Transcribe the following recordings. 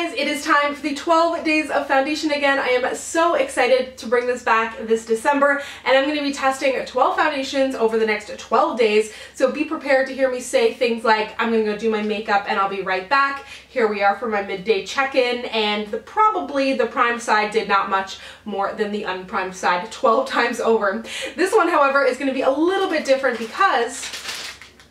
guys, it is time for the 12 days of foundation again. I am so excited to bring this back this December, and I'm going to be testing 12 foundations over the next 12 days. So be prepared to hear me say things like, I'm going to go do my makeup and I'll be right back. Here we are for my midday check-in, and probably the primed side did not much more than the unprimed side 12 times over. This one, however, is going to be a little bit different because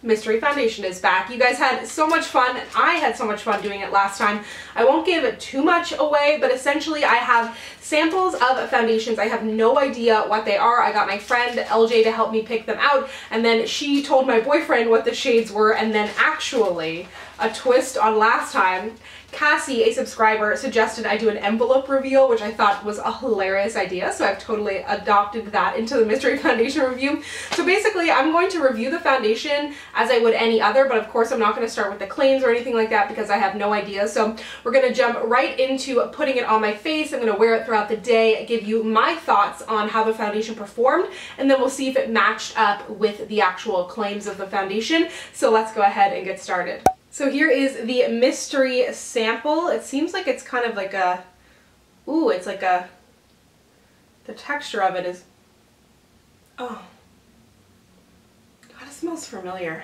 mystery foundation is back. You guys had so much fun, and I had so much fun doing it last time. I won't give it too much away, but essentially I have samples of foundations. I have no idea what they are. I got my friend LJ to help me pick them out, and then she told my boyfriend what the shades were, and then actually, a twist on last time, Cassie, a subscriber, suggested I do an envelope reveal, which I thought was a hilarious idea, so I've totally adopted that into the mystery foundation review. So basically, I'm going to review the foundation as I would any other, but of course I'm not going to start with the claims or anything like that because I have no idea. So we're going to jump right into putting it on my face. I'm going to wear it throughout the day, give you my thoughts on how the foundation performed, and then we'll see if it matched up with the actual claims of the foundation. So let's go ahead and get started. So here is the mystery sample. It seems like it's kind of like a, ooh, it's like a, the texture of it is, oh, God, it smells familiar.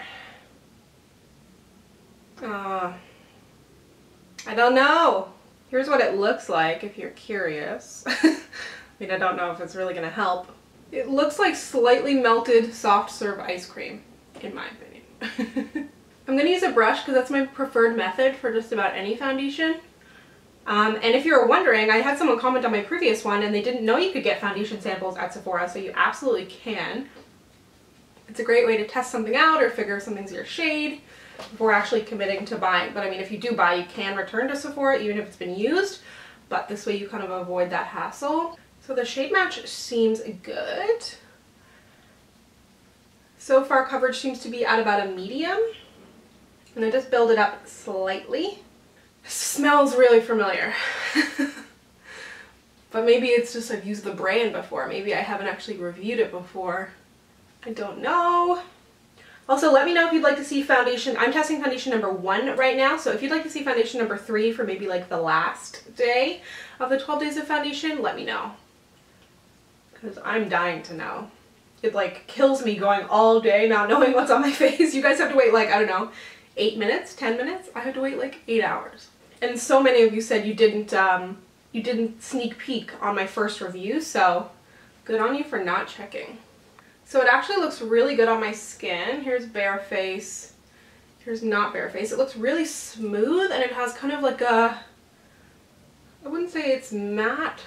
I don't know. Here's what it looks like if you're curious. I mean, I don't know if it's really gonna help. It looks like slightly melted soft serve ice cream, in my opinion. I'm going to use a brush because that's my preferred method for just about any foundation. And if you're wondering, I had someone comment on my previous one and they didn't know you could get foundation samples at Sephora, so you absolutely can. It's a great way to test something out or figure if something's your shade before actually committing to buying. But I mean, if you do buy, you can return to Sephora even if it's been used, but this way you kind of avoid that hassle. So the shade match seems good. So far coverage seems to be at about a medium. And I just build it up slightly. It smells really familiar. But maybe it's just I've used the brand before. Maybe I haven't actually reviewed it before. I don't know. Also, let me know if you'd like to see foundation. I'm testing foundation number 1 right now. So if you'd like to see foundation number 3 for maybe like the last day of the 12 days of foundation, let me know. Because I'm dying to know. It like kills me going all day not knowing what's on my face. You guys have to wait like, I don't know, 8 minutes, 10 minutes? I had to wait like 8 hours. And so many of you said you didn't sneak peek on my first review, so good on you for not checking. So it actually looks really good on my skin. Here's bare face. Here's not bare face. It looks really smooth and it has kind of like a, I wouldn't say it's matte,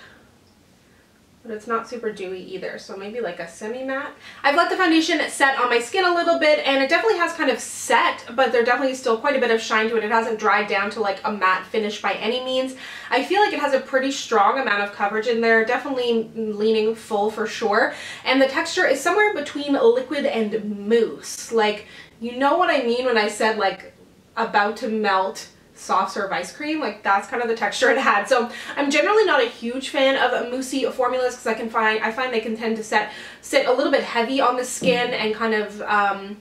but it's not super dewy either, so maybe like a semi-matte. I've let the foundation set on my skin a little bit, and it definitely has kind of set, but there definitely is still quite a bit of shine to it. It hasn't dried down to like a matte finish by any means. I feel like it has a pretty strong amount of coverage in there, definitely leaning full for sure, and the texture is somewhere between liquid and mousse. Like, you know what I mean when I said like about to melt soft serve ice cream? Like, that's kind of the texture it had. So I'm generally not a huge fan of moussey formulas because I find they can tend to sit a little bit heavy on the skin and kind of I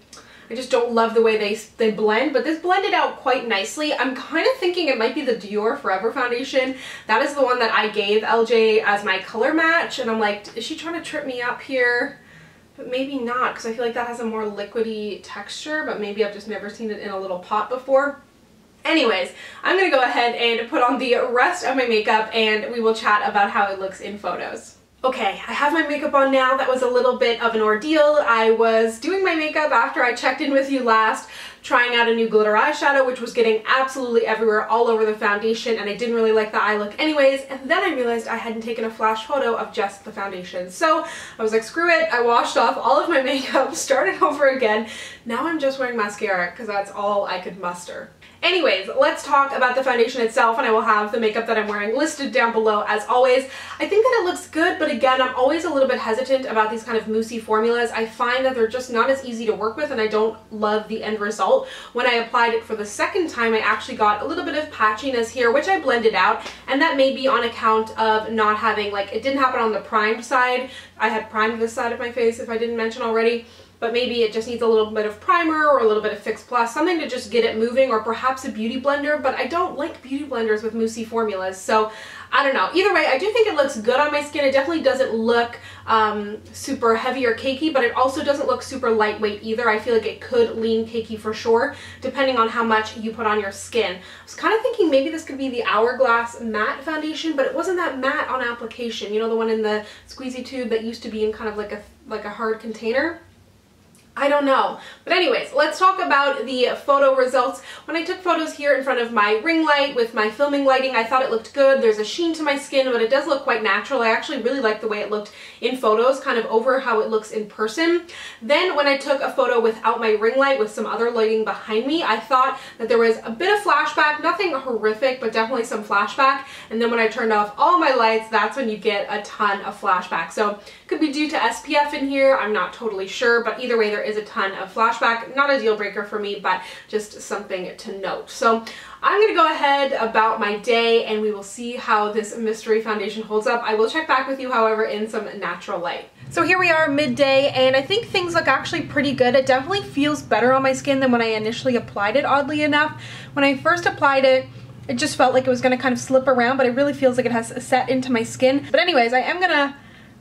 just don't love the way they blend, but this blended out quite nicely. I'm kind of thinking it might be the Dior Forever foundation. That is the one that I gave LJ as my color match, and I'm like, is she trying to trip me up here? But maybe not, because I feel like that has a more liquidy texture, but maybe I've just never seen it in a little pot before. Anyways, I'm going to go ahead and put on the rest of my makeup and we will chat about how it looks in photos. Okay, I have my makeup on now. That was a little bit of an ordeal. I was doing my makeup after I checked in with you last, trying out a new glitter eyeshadow, which was getting absolutely everywhere all over the foundation, and I didn't really like the eye look anyways, and then I realized I hadn't taken a flash photo of just the foundation. So I was like, screw it, I washed off all of my makeup, started over again. Now I'm just wearing mascara because that's all I could muster. Anyways, let's talk about the foundation itself, and I will have the makeup that I'm wearing listed down below as always. I think that it looks good, but again, I'm always a little bit hesitant about these kind of moussey formulas. I find that they're just not as easy to work with, and I don't love the end result. When I applied it for the second time, I actually got a little bit of patchiness here, which I blended out, and that may be on account of not having, like, it didn't happen on the primed side. I had primed this side of my face, if I didn't mention already. but maybe it just needs a little bit of primer or a little bit of Fix Plus, something to just get it moving, or perhaps a beauty blender, but I don't like beauty blenders with moussey formulas, so I don't know. Either way, I do think it looks good on my skin. It definitely doesn't look super heavy or cakey, but it also doesn't look super lightweight either. I feel like it could lean cakey for sure, depending on how much you put on your skin. I was kind of thinking maybe this could be the Hourglass matte foundation, but it wasn't that matte on application. You know, the one in the squeezy tube that used to be in kind of like a hard container? I don't know. But anyways, let's talk about the photo results. When I took photos here in front of my ring light with my filming lighting, I thought it looked good. There's a sheen to my skin, but it does look quite natural. I actually really like the way it looked in photos, kind of over how it looks in person. Then when I took a photo without my ring light with some other lighting behind me, I thought that there was a bit of flashback, nothing horrific, but definitely some flashback. And then when I turned off all my lights, that's when you get a ton of flashback. So it could be due to SPF in here. I'm not totally sure, but either way, there is a ton of flashback. Not a deal breaker for me, but just something to note. So I'm going to go ahead about my day and we will see how this mystery foundation holds up. I will check back with you, however, in some natural light. So here we are midday, and I think things look actually pretty good. It definitely feels better on my skin than when I initially applied it, oddly enough. When I first applied it, it just felt like it was going to kind of slip around, but it really feels like it has set into my skin. But anyways, I am going to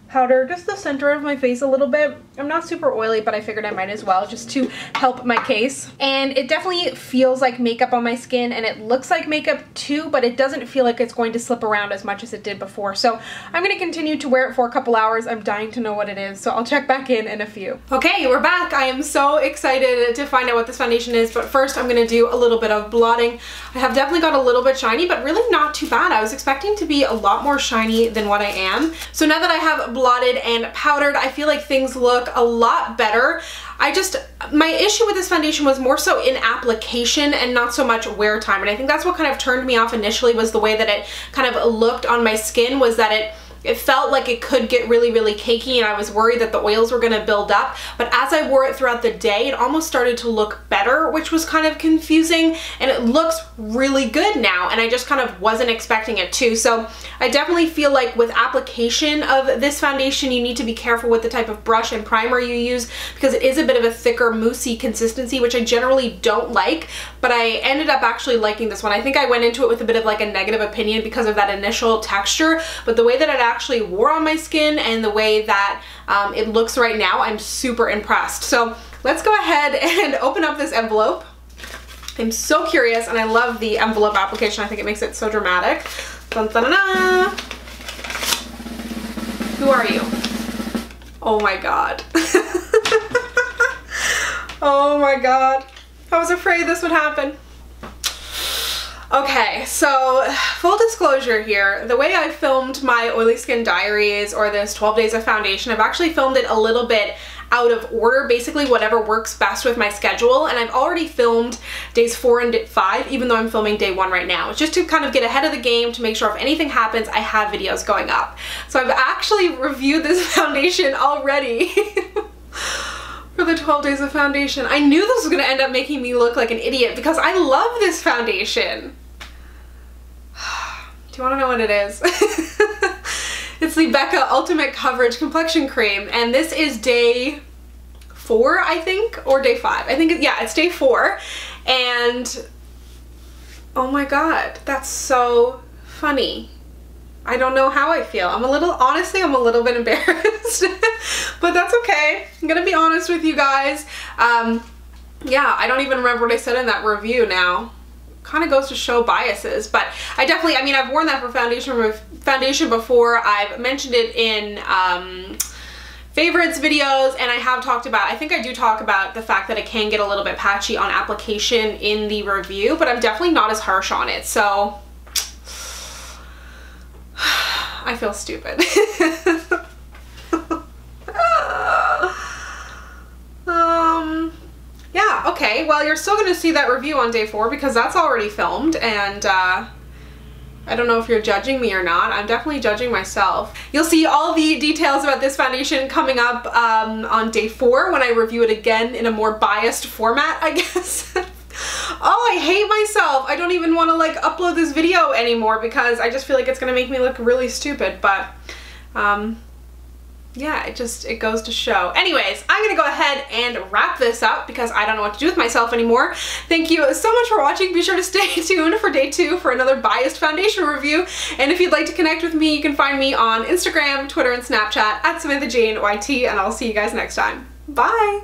powder just the center of my face a little bit. I'm not super oily, but I figured I might as well just to help my case. And it definitely feels like makeup on my skin, and it looks like makeup too, but it doesn't feel like it's going to slip around as much as it did before. So I'm going to continue to wear it for a couple hours. I'm dying to know what it is, so I'll check back in a few. Okay, we're back. I am so excited to find out what this foundation is, but first I'm going to do a little bit of blotting. I have definitely got a little bit shiny, but really not too bad. I was expecting to be a lot more shiny than what I am. So now that I have blotted and powdered, I feel like things look a lot better. My issue with this foundation was more so in application and not so much wear time, and I think that's what kind of turned me off initially, was the way that it kind of looked on my skin, was that it felt like it could get really, really cakey, and I was worried that the oils were going to build up. But as I wore it throughout the day, it almost started to look better, which was kind of confusing, and it looks really good now, and I just kind of wasn't expecting it to. So I definitely feel like with application of this foundation, you need to be careful with the type of brush and primer you use, because it is a bit of a thicker, moussey consistency, which I generally don't like, but I ended up actually liking this one. I think I went into it with a bit of like a negative opinion because of that initial texture, but the way that it actually wore on my skin and the way that it looks right now, I'm super impressed. So let's go ahead and open up this envelope. I'm so curious, and I love the envelope application. I think it makes it so dramatic. Dun, dun, dun, dun. Who are you? Oh my god. Oh my god. I was afraid this would happen. Okay, so full disclosure here, the way I filmed my Oily Skin Diaries, or this 12 Days of Foundation, I've actually filmed it a little bit out of order, basically whatever works best with my schedule, and I've already filmed days 4 and 5, even though I'm filming day 1 right now. It's just to kind of get ahead of the game, to make sure if anything happens, I have videos going up. So I've actually reviewed this foundation already. For the 12 Days of Foundation. I knew this was going to end up making me look like an idiot because I love this foundation. Do you want to know what it is? It's the Becca Ultimate Coverage Complexion Cream, and this is day 4, I think, or day 5. I think, yeah, it's day 4, and oh my god, that's so funny. I don't know how I feel. Honestly, I'm a little bit embarrassed, but that's okay. I'm gonna be honest with you guys. Yeah, I don't even remember what I said in that review now. Kind of goes to show biases, but I definitely, I mean, I've worn that for foundation before. I've mentioned it in favorites videos, and I have talked about, I think I do talk about the fact that it can get a little bit patchy on application in the review, but I'm definitely not as harsh on it, so I feel stupid. Yeah, okay, well, you're still going to see that review on day 4 because that's already filmed, and I don't know if you're judging me or not. I'm definitely judging myself. You'll see all the details about this foundation coming up on day 4 when I review it again in a more biased format, I guess. Oh, I hate myself. I don't even want to like upload this video anymore because I just feel like it's going to make me look really stupid, but yeah, it goes to show. Anyways, I'm gonna go ahead and wrap this up because I don't know what to do with myself anymore. Thank you so much for watching. Be sure to stay tuned for day 2 for another biased foundation review. And if you'd like to connect with me, you can find me on Instagram, Twitter, and Snapchat at SamanthaJaneYT, and I'll see you guys next time. Bye!